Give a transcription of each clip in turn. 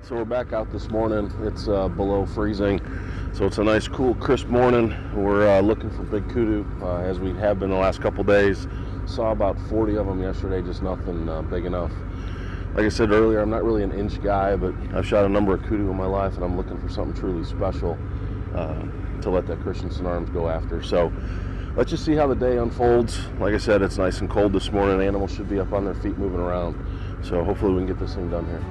So we're back out this morning. It's below freezing, so it's a nice, cool, crisp morning. We're looking for big kudu, as we have been the last couple days. Saw about 40 of them yesterday, just nothing big enough. Like I said earlier, I'm not really an inch guy, but I've shot a number of kudu in my life, and I'm looking for something truly special to let that Christensen arms go after. So let's just see how the day unfolds. Like I said, it's nice and cold this morning. Animals should be up on their feet moving around. So hopefully we can get this thing done here.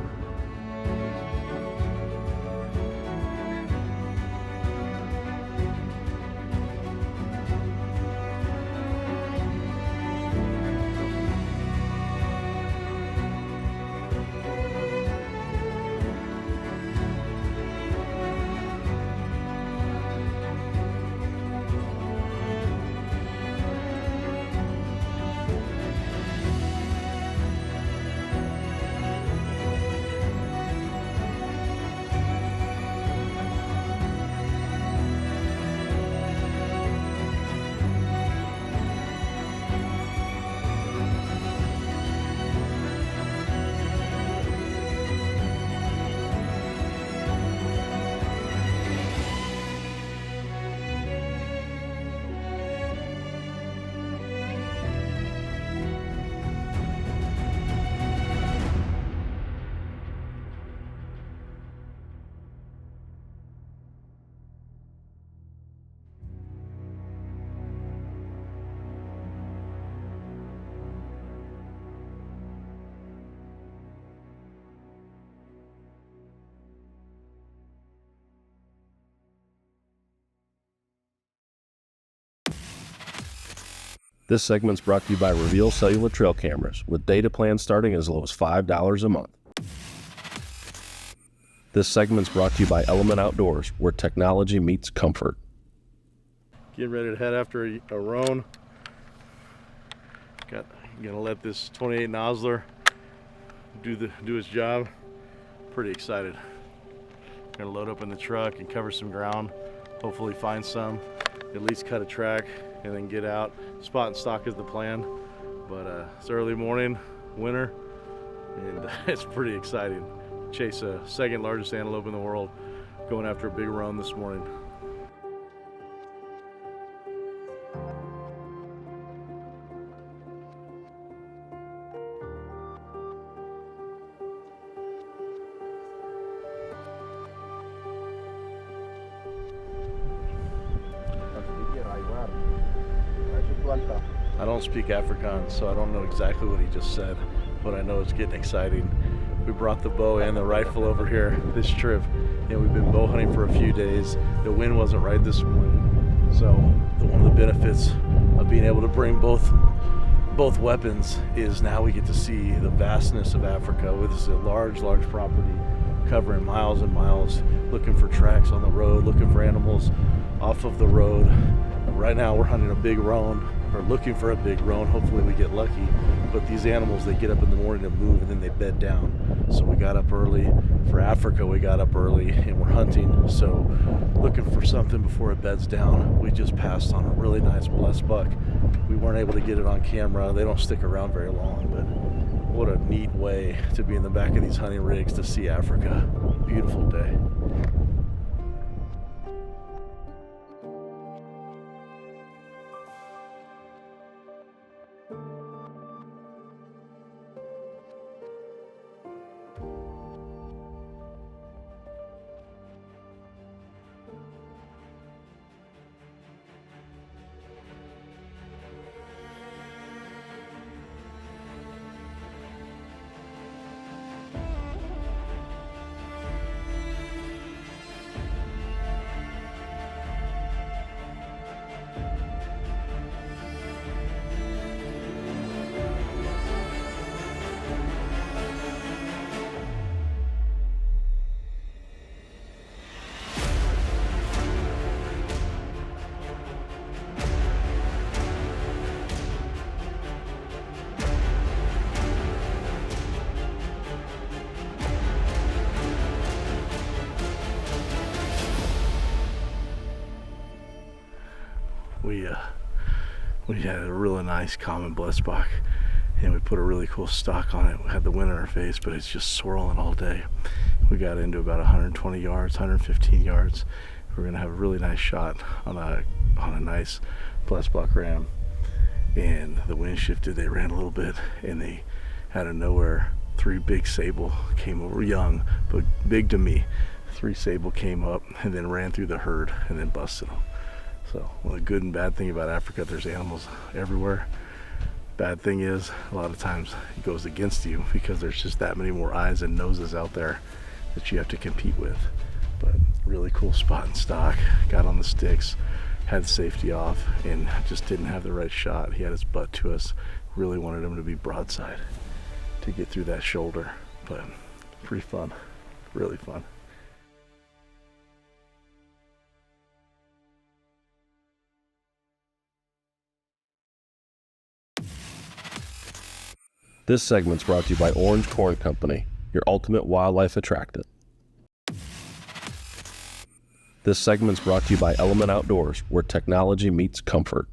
This segment's brought to you by Reveal Cellular Trail Cameras, with data plans starting as low as $5 a month. This segment's brought to you by Element Outdoors, where technology meets comfort. Getting ready to head after a rone. Gonna let this 28 nozzler do its job. Pretty excited. Gonna load up in the truck and cover some ground. Hopefully find some, at least cut a track, and then get out. Spot and stalk is the plan, but it's early morning, winter, and it's pretty exciting. Chase a second largest antelope in the world, going after a big rone this morning. I don't speak Afrikaans, so I don't know exactly what he just said, but I know it's getting exciting. We brought the bow and the rifle over here this trip, and we've been bow hunting for a few days. The wind wasn't right this morning, so one of the benefits of being able to bring both weapons is now we get to see the vastness of Africa. This is a large property covering miles and miles, looking for tracks on the road, looking for animals off of the road. Right now we're hunting a big rone, or looking for a big rone. Hopefully we get lucky, but these animals, they get up in the morning and move, and then they bed down. So we got up early. For Africa, we got up early and we're hunting, so looking for something before it beds down. We just passed on a really nice blessed buck. We weren't able to get it on camera. They don't stick around very long, but what a neat way to be in the back of these hunting rigs to see Africa. Beautiful day. We had a really nice common blessed buck, and we put a really cool stock on it. We had the wind in our face, but it's just swirling all day. We got into about 120 yards, 115 yards. We're gonna have a really nice shot on a nice plus buck ram. And the wind shifted, they ran a little bit, and they, out of nowhere, 3 big sable came over, young, but big to me. 3 sable came up and then ran through the herd and then busted them. So, well, the good and bad thing about Africa, there's animals everywhere. Bad thing is, a lot of times it goes against you because there's just that many more eyes and noses out there that you have to compete with. But really cool spot and stock, got on the sticks, had safety off, and just didn't have the right shot. He had his butt to us, really wanted him to be broadside to get through that shoulder, but pretty fun, really fun. This segment's brought to you by Orange Corn Company, your ultimate wildlife attractant. This segment's brought to you by Element Outdoors, where technology meets comfort.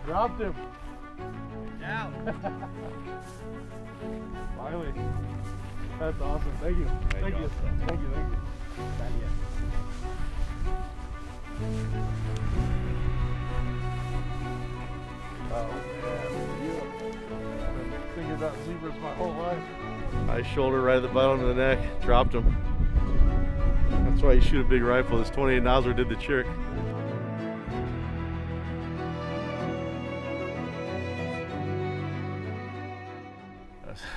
Dropped him. Down. Finally. That's awesome. Thank you. Thank you. Thank you. Oh man, I've been thinking about zebras my whole life. Nice shoulder right at the bottom of the neck. Dropped him. That's why you shoot a big rifle. This 28 Nosler did the trick.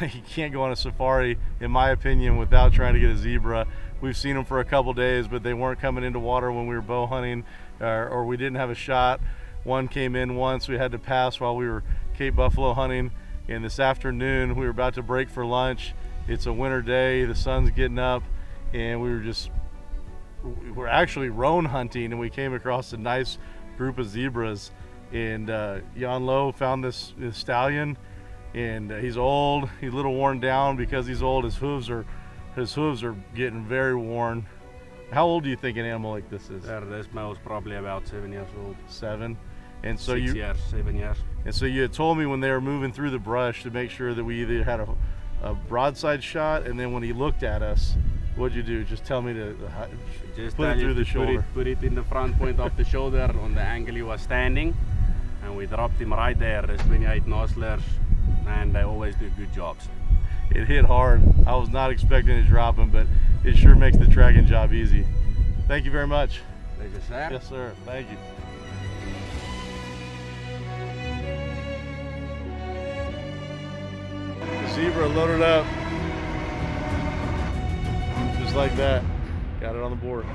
You can't go on a safari, in my opinion, without trying to get a zebra. We've seen them for a couple days, but they weren't coming into water when we were bow hunting, or we didn't have a shot. One came in once, we had to pass while we were Cape Buffalo hunting. And this afternoon, we were about to break for lunch. It's a winter day, the sun's getting up, and we're actually rone hunting, and we came across a nice group of zebras. And Jan Lowe found this stallion, and he's old, he's a little worn down because he's old. His hooves are getting very worn. How old do you think an animal like this is? This male is probably about 7 years old. 7? And so 6 years, 7 years. And so you had told me when they were moving through the brush to make sure that we either had a broadside shot, and then when he looked at us, what'd you do? Just tell me to Just put it through the shoulder. Put it in the front point of the shoulder on the angle he was standing, and we dropped him right there. There's 28 Noslers, and they always do good jobs. It hit hard. I was not expecting to drop him, but it sure makes the tracking job easy. Thank you very much. Pleasure, sir. Yes, sir. Thank you. The zebra loaded up. Just like that. Got it on the board.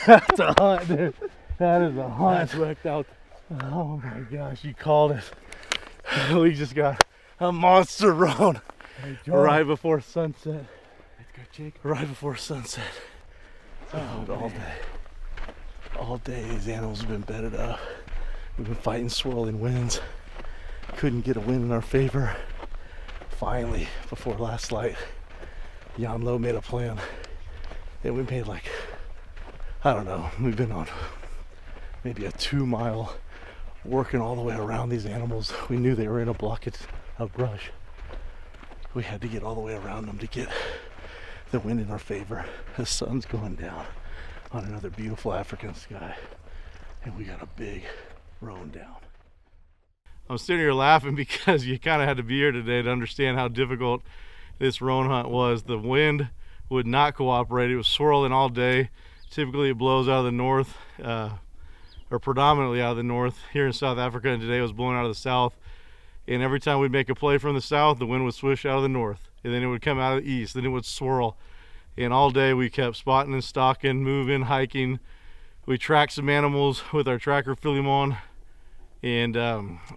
That's a hunt, dude. That is a hunt. That's worked out. Oh my gosh, you called it. We just got a monster rone right before sunset. Let's go, Jake. Right before sunset. All day these animals have been bedded up. We've been fighting swirling winds. Couldn't get a wind in our favor. Finally, before last light, Jan Lo made a plan. And we made like, I don't know, we've been on maybe a 2-mile working all the way around these animals. We knew they were in a blockage of brush. We had to get all the way around them to get the wind in our favor. The sun's going down on another beautiful African sky, and we got a big rone down. I'm sitting here laughing because you kind of had to be here today to understand how difficult this rone hunt was. The wind would not cooperate. It was swirling all day. Typically it blows out of the north, or predominantly out of the north here in South Africa, and today it was blowing out of the south. And every time we'd make a play from the south, the wind would swish out of the north, and then it would come out of the east, then it would swirl. And all day we kept spotting and stalking, moving, hiking. We tracked some animals with our tracker Philemon, and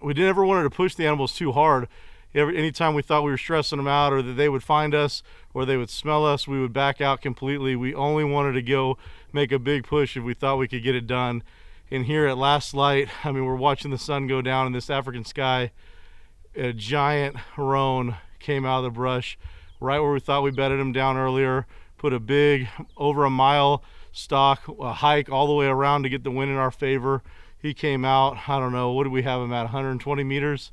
we never wanted to push the animals too hard. Anytime we thought we were stressing them out or that they would find us or they would smell us, we would back out completely. We only wanted to go make a big push if we thought we could get it done. And here at last light, I mean, we're watching the sun go down in this African sky. A giant rone came out of the brush right where we thought we bedded him down earlier. Put a big, over a mile stalk, a hike all the way around to get the wind in our favor. He came out, I don't know, what did we have him at, 120 meters?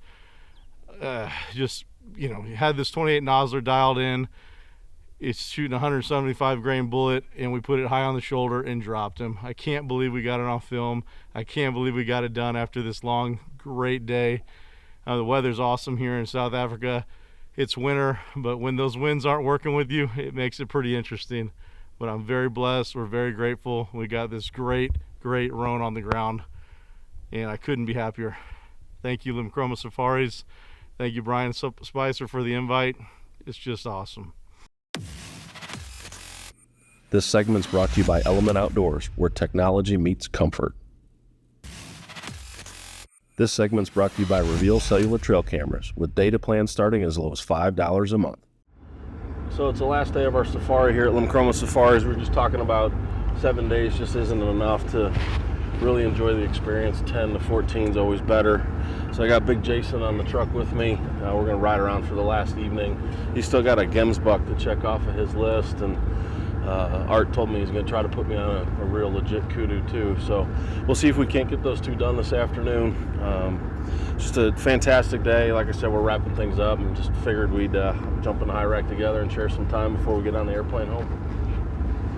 Just, you know, he had this 28 nozzler dialed in. It's shooting a 175 grain bullet, and we put it high on the shoulder and dropped him. I can't believe we got it on film. I can't believe we got it done after this long, great day. The weather's awesome here in South Africa. It's winter, but when those winds aren't working with you, it makes it pretty interesting. But I'm very blessed. We're very grateful. We got this great rone on the ground, and I couldn't be happier. Thank you, Limcroma Safaris. Thank you, Brian Spicer, for the invite. It's just awesome. This segment's brought to you by Element Outdoors, where technology meets comfort. This segment's brought to you by Reveal Cellular Trail Cameras, with data plans starting as low as $5 a month. So it's the last day of our safari here at Limcroma Safaris. We're just talking about 7 days just isn't enough to really enjoy the experience. 10 to 14 is always better. So I got Big Jason on the truck with me. We're going to ride around for the last evening. He's still got a Gemsbuck to check off of his list, and Art told me he's going to try to put me on a real legit kudu too. So we'll see if we can't get those two done this afternoon. Just a fantastic day. Like I said, we're wrapping things up and just figured we'd jump in the high rack together and share some time before we get on the airplane home.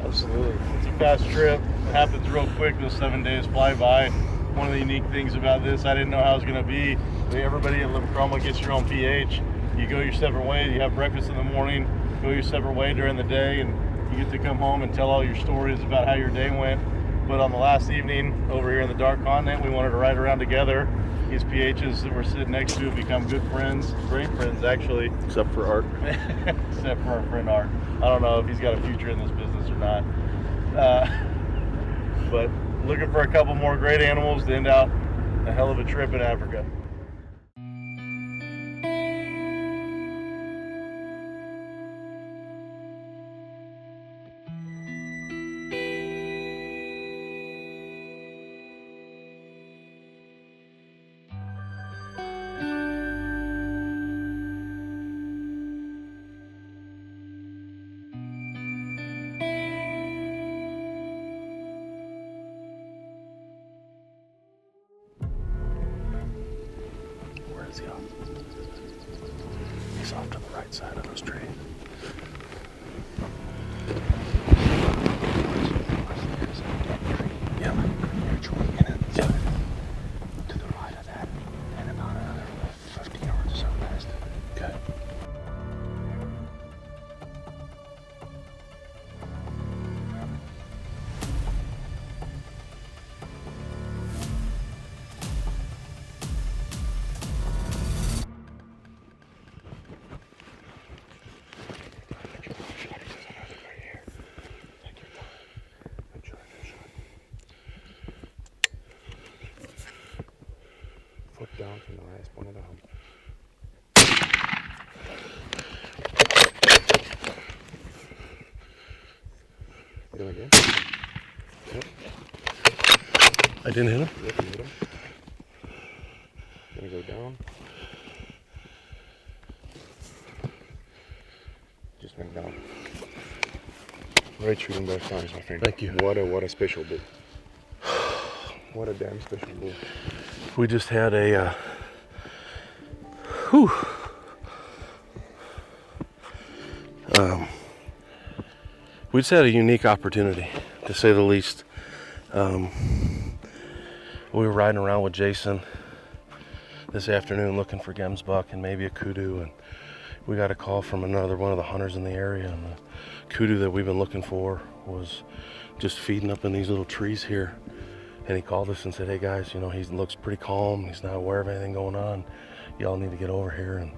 Absolutely. It's a fast trip. It happens real quick. Those 7 days fly by. One of the unique things about this, I didn't know how it was going to be. Everybody at Limcroma gets your own PH. You go your separate ways. You have breakfast in the morning, go your separate way during the day, and you get to come home and tell all your stories about how your day went. But on the last evening over here in the Dark Continent, we wanted to ride around together. These PHs that we're sitting next to have become good friends, great friends actually. Except for Art. Except for our friend Art. I don't know if he's got a future in this business or not. But looking for a couple more great animals to end out a hell of a trip in Africa. He's off to the right side of those trees. Yeah. Yeah. To the right of that, and about another 50 yards or so past it. Okay. Hit him again. Yep. I didn't hit him? Yep, you hit him. Gonna go down. Just went down. Great shooting both times, my friend. Thank you. What a special bull. What a damn special bull. We just had a whew. We just had a unique opportunity, to say the least. We were riding around with Jason this afternoon looking for gemsbuck and maybe a kudu, and we got a call from another one of the hunters in the area, and the kudu that we've been looking for was just feeding up in these little trees here. And he called us and said, hey guys, you know, he looks pretty calm, he's not aware of anything going on, y'all need to get over here. And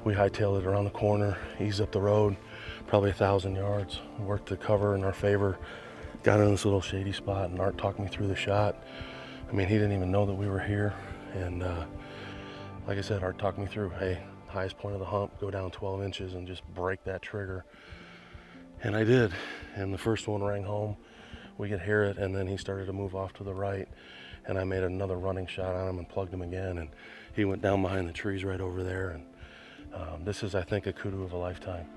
we hightailed it around the corner, eased up the road, probably 1,000 yards, worked the cover in our favor, got in this little shady spot, and Art talked me through the shot. I mean, he didn't even know that we were here, and like I said, Art talked me through, hey, highest point of the hump, go down 12 inches and just break that trigger. And I did, and the first one rang home. We could hear it, and then he started to move off to the right, and I made another running shot on him and plugged him again, and he went down behind the trees right over there. And this is, I think, a kudu of a lifetime.